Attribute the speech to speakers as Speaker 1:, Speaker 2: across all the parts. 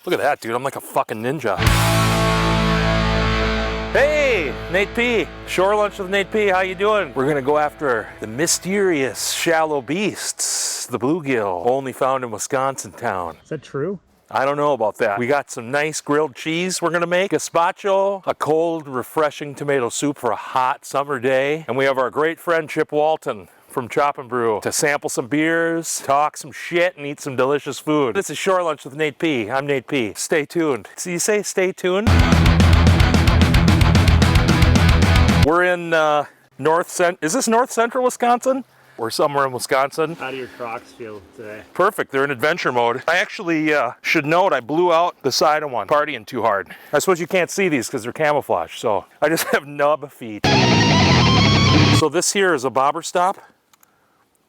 Speaker 1: Look at that, dude. I'm like a fucking ninja. Hey, Nate P. Shorelunch with Nate P. How you doing? We're gonna go after the mysterious shallow beasts, the bluegill, only found in Wisconsin town.
Speaker 2: Is that true?
Speaker 1: I don't know about that. We got some nice grilled cheese we're gonna make, gazpacho, a cold, refreshing tomato soup for a hot summer day, and we have our great friend Chip Walton from Chop Brew to sample some beers, talk some shit, and eat some delicious food. This is Shorelunch with Nate P. I'm Nate P. Stay tuned. So you say stay tuned? We're in is this north central Wisconsin? We're somewhere in Wisconsin.
Speaker 2: How do your Crocs feel today?
Speaker 1: Perfect, they're in adventure mode. I actually should note I blew out the side of one, partying too hard. I suppose you can't see these because they're camouflage, so I just have nub feet. So this here is a bobber stop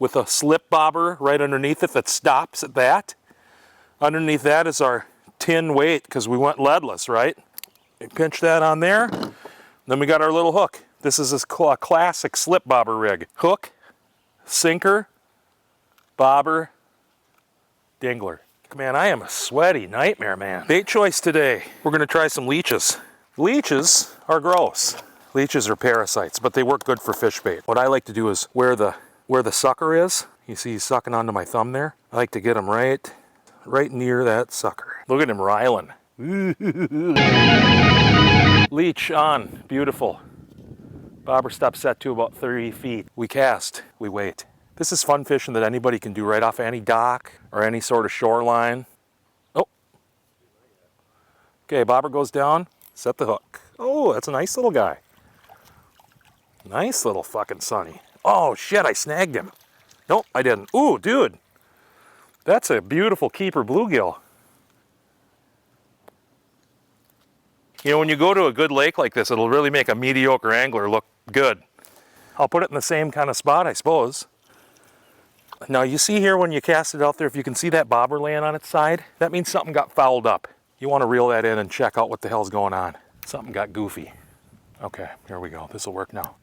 Speaker 1: with a slip bobber right underneath it that stops at that. Underneath that is our tin weight because we went leadless, right? We pinch that on there. Then we got our little hook. This is a classic slip bobber rig. Hook, sinker, bobber, dingler. Man, I am a sweaty nightmare, man. Bait choice today. We're gonna try some leeches. Leeches are gross. Leeches are parasites, but they work good for fish bait. What I like to do is where the sucker is, you see he's sucking onto my thumb there. I like to get him right near that sucker. Look at him riling. Leech on, beautiful. Bobber stop set to about 30 feet. We cast, we wait. This is fun fishing that anybody can do right off any dock or any sort of shoreline. Oh. Okay, bobber goes down, set the hook. Oh, that's a nice little guy. Nice little fucking sonny. Oh shit, I snagged him. Nope, I didn't. Ooh, dude. That's a beautiful keeper bluegill. You know, when you go to a good lake like this, it'll really make a mediocre angler look good. I'll put it in the same kind of spot, I suppose. Now you see here when you cast it out there, if you can see that bobber laying on its side, that means something got fouled up. You want to reel that in and check out what the hell's going on. Something got goofy. Okay, here we go. This will work now.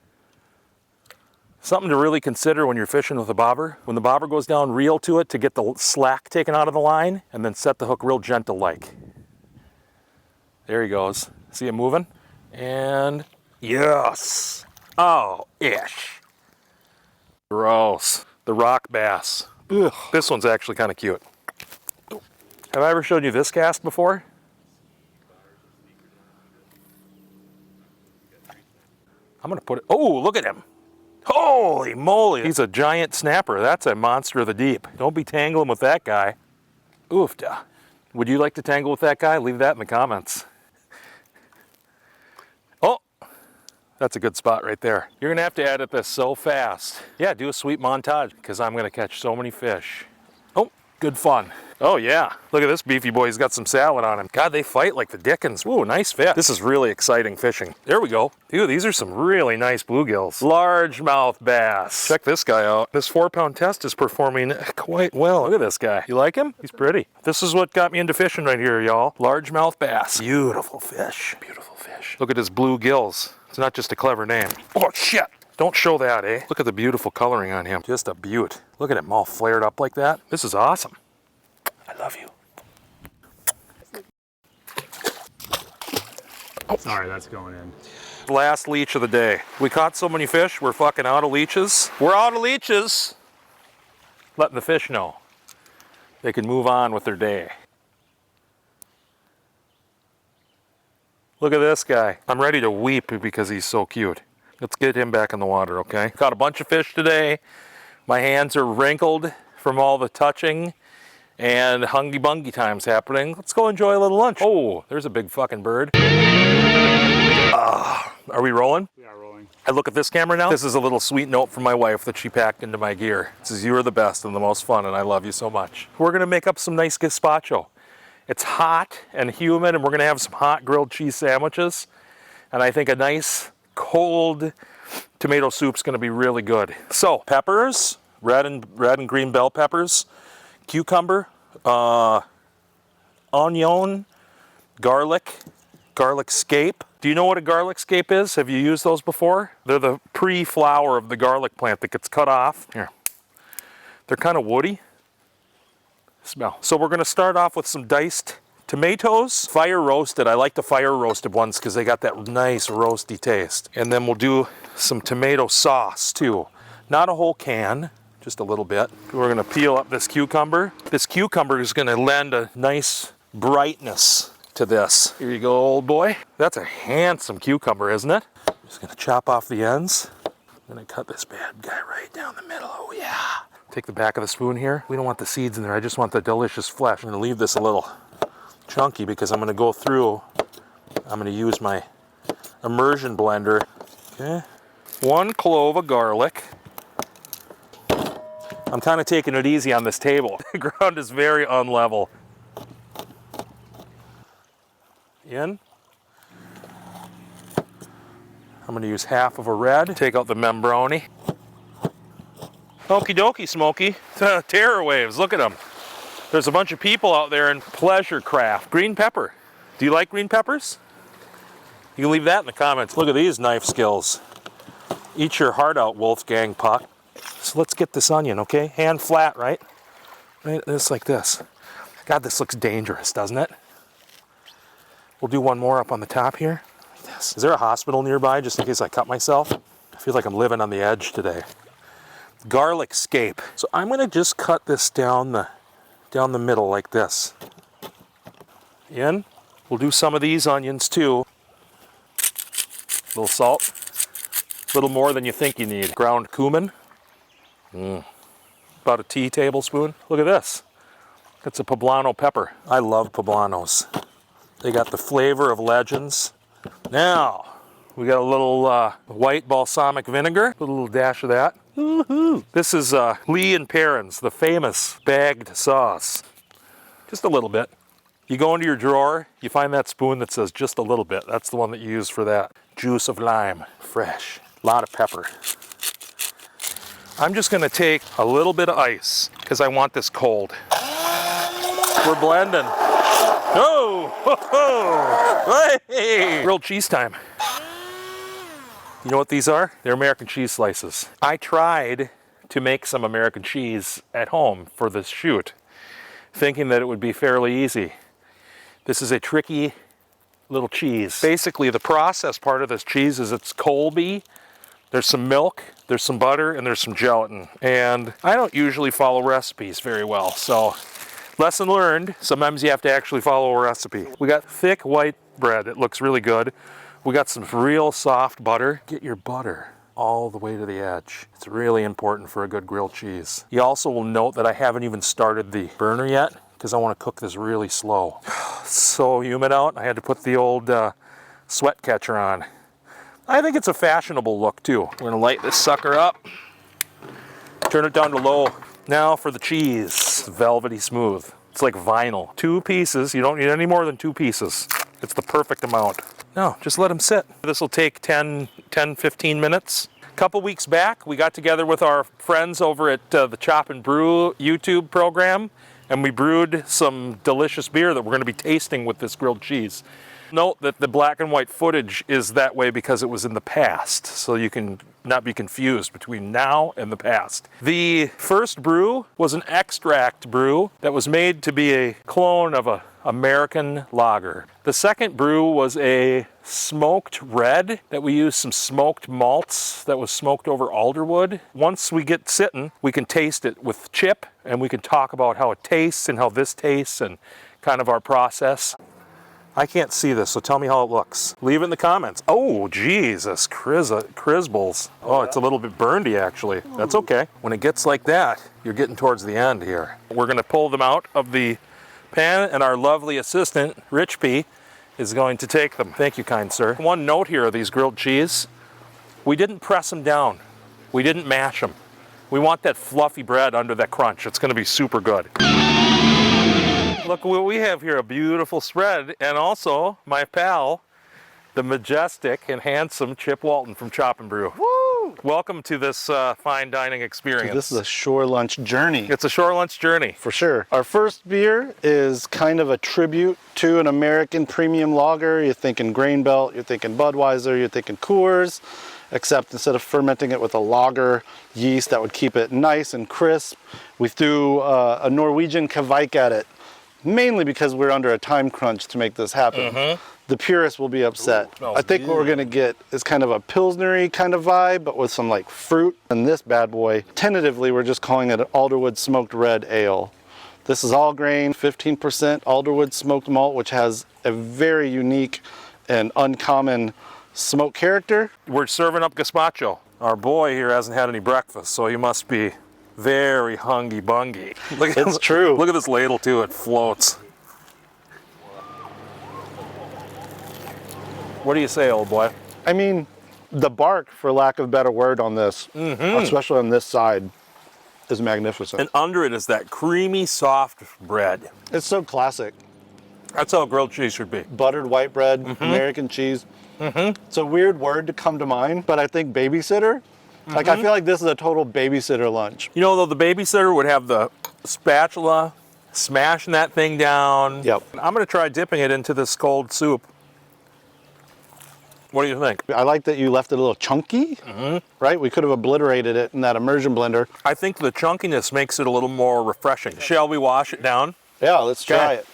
Speaker 1: Something to really consider when you're fishing with a bobber. When the bobber goes down, reel to it to get the slack taken out of the line, and then set the hook real gentle like. There he goes. See him moving? And yes. Oh, ish. Gross. The rock bass. Ugh. This one's actually kind of cute. Have I ever showed you this cast before? I'm gonna put it, oh, look at him. Holy moly, he's a giant snapper. That's a monster of the deep. Don't be tangling with that guy. Oofda. Would you like to tangle with that guy? Leave that in the comments. Oh, that's a good spot right there. You're gonna have to edit this so fast. Yeah, do a sweet montage because I'm gonna catch so many fish. Oh, good fun. Oh yeah, look at this beefy boy. He's got some salad on him. God, they fight like the dickens. Ooh, nice fish. This is really exciting fishing. There we go. Dude, these are some really nice bluegills. Largemouth bass. Check this guy out. This 4-pound test is performing quite well. Look at this guy. You like him? He's pretty. This is what got me into fishing right here, y'all. Largemouth bass. Beautiful fish. Beautiful fish. Look at his bluegills. It's not just a clever name. Oh shit. Don't show that, eh? Look at the beautiful coloring on him. Just a beaut. Look at him all flared up like that. This is awesome. I love you.
Speaker 2: Oh. Sorry, that's going in.
Speaker 1: Last leech of the day. We caught so many fish, we're fucking out of leeches. We're out of leeches. Letting the fish know they can move on with their day. Look at this guy. I'm ready to weep because he's so cute. Let's get him back in the water, okay? Caught a bunch of fish today. My hands are wrinkled from all the touching. And hungy-bungy time's happening. Let's go enjoy a little lunch. Oh, there's a big fucking bird. Are we rolling?
Speaker 2: We are rolling.
Speaker 1: I look at this camera now. This is a little sweet note from my wife that she packed into my gear. It says, you are the best and the most fun, and I love you so much. We're gonna make up some nice gazpacho. It's hot and humid, and we're gonna have some hot grilled cheese sandwiches. And I think a nice, cold tomato soup's gonna be really good. So, peppers, red and green bell peppers, cucumber, onion, garlic scape. Do you know what a garlic scape is? Have you used those before? They're the pre-flower of the garlic plant that gets cut off. Here. They're kind of woody. Smell. So we're going to start off with some diced Tomatoes, fire roasted. I like the fire roasted ones because they got that nice roasty taste. And then we'll do some tomato sauce too. Not a whole can, just a little bit. We're gonna peel up this cucumber. This cucumber is gonna lend a nice brightness to this. Here you go, old boy. That's a handsome cucumber, isn't it? Just gonna chop off the ends. I'm gonna cut this bad guy right down the middle. Oh yeah. Take the back of the spoon here. We don't want the seeds in there. I just want the delicious flesh. I'm gonna leave this a little chunky because I'm gonna go through. I'm gonna use my immersion blender. Okay. 1 clove of garlic. I'm kind of taking it easy on this table. The ground is very unlevel. In. I'm gonna use half of a red. Take out the membrane. Okie dokie, Smokey. Terror waves, look at them. There's a bunch of people out there in pleasure craft. Green pepper. Do you like green peppers? You can leave that in the comments. Look at these knife skills. Eat your heart out, Wolfgang Puck. So let's get this onion, okay? Hand flat, right? Right, just like this. God, this looks dangerous, doesn't it? We'll do one more up on the top here. Like this. Is there a hospital nearby just in case I cut myself? I feel like I'm living on the edge today. Garlic scape. So I'm gonna just cut this down the middle like this. In. We'll do some of these onions too. A little salt. A little more than you think you need. Ground cumin. About a tea tablespoon. Look at this. It's a poblano pepper. I love poblanos. They got the flavor of legends. Now, we got a little white balsamic vinegar. A little dash of that. Woo-hoo. This is Lee and Perrins, the famous bagged sauce. Just a little bit. You go into your drawer, you find that spoon that says just a little bit. That's the one that you use for that. Juice of lime, fresh. A lot of pepper. I'm just gonna take a little bit of ice because I want this cold. We're blending. Oh, ho, ho. Hey. Grilled cheese time. You know what these are? They're American cheese slices. I tried to make some American cheese at home for this shoot, thinking that it would be fairly easy. This is a tricky little cheese. Basically, the process part of this cheese is it's Colby. There's some milk, there's some butter, and there's some gelatin. And I don't usually follow recipes very well, so lesson learned, sometimes you have to actually follow a recipe. We got thick white bread, it looks really good. We got some real soft butter. Get your butter all the way to the edge. It's really important for a good grilled cheese. You also will note that I haven't even started the burner yet because I want to cook this really slow. So humid out, I had to put the old sweat catcher on. I think it's a fashionable look too. We're gonna light this sucker up. Turn it down to low. Now for the cheese. It's velvety smooth. It's like vinyl. 2 pieces, you don't need any more than 2 pieces. It's the perfect amount. No, just let them sit. This will take 10-15 minutes. A couple weeks back, we got together with our friends over at the Chop Brew YouTube program, and we brewed some delicious beer that we're gonna be tasting with this grilled cheese. Note that the black and white footage is that way because it was in the past, so you can not be confused between now and the past. The first brew was an extract brew that was made to be a clone of an American lager. The second brew was a smoked red that we used some smoked malts that was smoked over alderwood. Once we get sitting, we can taste it with Chip, and we can talk about how it tastes and how this tastes and kind of our process. I can't see this, so tell me how it looks. Leave it in the comments. Oh, Jesus, Crizzbles. Oh, it's a little bit burnedy, actually. That's okay. When it gets like that, you're getting towards the end here. We're gonna pull them out of the pan, and our lovely assistant, Rich P, is going to take them. Thank you, kind sir. One note here of these grilled cheese. We didn't press them down. We didn't mash them. We want that fluffy bread under that crunch. It's gonna be super good. Look what we have here, a beautiful spread, and also my pal, the majestic and handsome Chip Walton from Chop Brew. Woo! Welcome to this fine dining experience.
Speaker 3: So this is a shore lunch journey.
Speaker 1: It's a shore lunch journey.
Speaker 3: For sure. Our first beer is kind of a tribute to an American premium lager. You're thinking Grain Belt, you're thinking Budweiser, you're thinking Coors, except instead of fermenting it with a lager yeast that would keep it nice and crisp, we threw a Norwegian Kveik at it. mainly because we're under a time crunch to make this happen. The purists will be upset.
Speaker 1: Smells
Speaker 3: I think what we're gonna get is kind of a Pilsner-y kind of vibe, but with some like fruit. And this bad boy, tentatively, we're just calling it an Alderwood Smoked Red Ale. This is all grain, 15% Alderwood smoked malt, which has a very unique and uncommon smoke character.
Speaker 1: We're serving up gazpacho. Our boy here hasn't had any breakfast, so he must be very hungy-bungy. Look at
Speaker 3: It's true.
Speaker 1: Look at this ladle too, it floats. What do you say, old boy?
Speaker 3: I mean, the bark, for lack of a better word on this, especially on this side, is magnificent.
Speaker 1: And under it is that creamy, soft bread.
Speaker 3: It's so classic.
Speaker 1: That's how grilled cheese should be.
Speaker 3: Buttered white bread, American cheese. It's a weird word to come to mind, but I think babysitter. Like, I feel like this is a total babysitter lunch.
Speaker 1: You know, though, the babysitter would have the spatula, smashing that thing down.
Speaker 3: Yep.
Speaker 1: I'm gonna try dipping it into this cold soup. What do you think?
Speaker 3: I like that you left it a little chunky, right? We could have obliterated it in that immersion blender.
Speaker 1: I think the chunkiness makes it a little more refreshing. Shall we wash it down?
Speaker 3: Yeah, let's try
Speaker 1: Okay.
Speaker 3: it.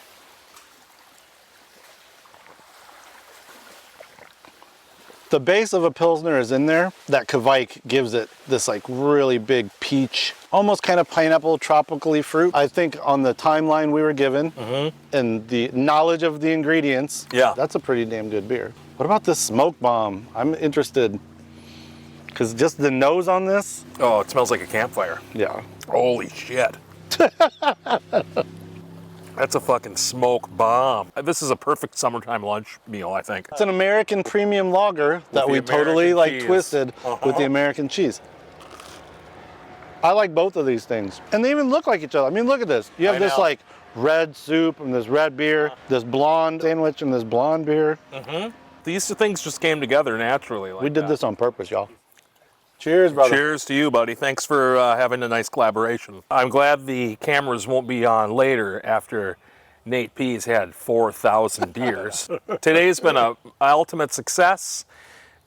Speaker 3: The base of a Pilsner is in there. That Kvike gives it this like really big peach, almost kind of pineapple, tropically fruit. I think on the timeline we were given and the knowledge of the ingredients,
Speaker 1: Yeah.
Speaker 3: that's a pretty damn good beer. What about this smoke bomb? I'm interested because just the nose on this,
Speaker 1: Oh, it smells like a campfire.
Speaker 3: yeah.
Speaker 1: Holy shit. That's a fucking smoke bomb. This is a perfect summertime lunch meal, I think.
Speaker 3: It's an American premium lager that
Speaker 1: the
Speaker 3: we totally
Speaker 1: American
Speaker 3: like
Speaker 1: cheese.
Speaker 3: twisted with the American cheese. I like both of these things. And they even look like each other. I mean, look at this. You have
Speaker 1: I
Speaker 3: this
Speaker 1: know.
Speaker 3: like red soup and this red beer, this blonde sandwich and this blonde beer.
Speaker 1: These things just came together naturally. Like
Speaker 3: We did
Speaker 1: that.
Speaker 3: this on purpose, y'all. Cheers, brother.
Speaker 1: Cheers to you, buddy. Thanks for having a nice collaboration. I'm glad the cameras won't be on later after Nate P's had 4,000 beers. Today's been a ultimate success.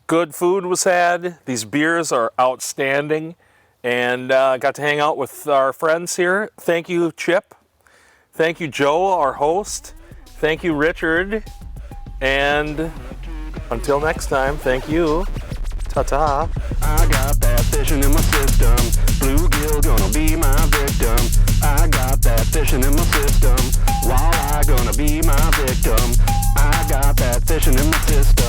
Speaker 1: Good food was had. These beers are outstanding. And got to hang out with our friends here. Thank you, Chip. Thank you, Joe, our host. Thank you, Richard. And until next time, thank you. Ta-ta.
Speaker 4: I got that fishing in my system. Bluegill gonna be my victim. I got that fishing in my system. Walleye gonna be my victim. I got that fishing in my system.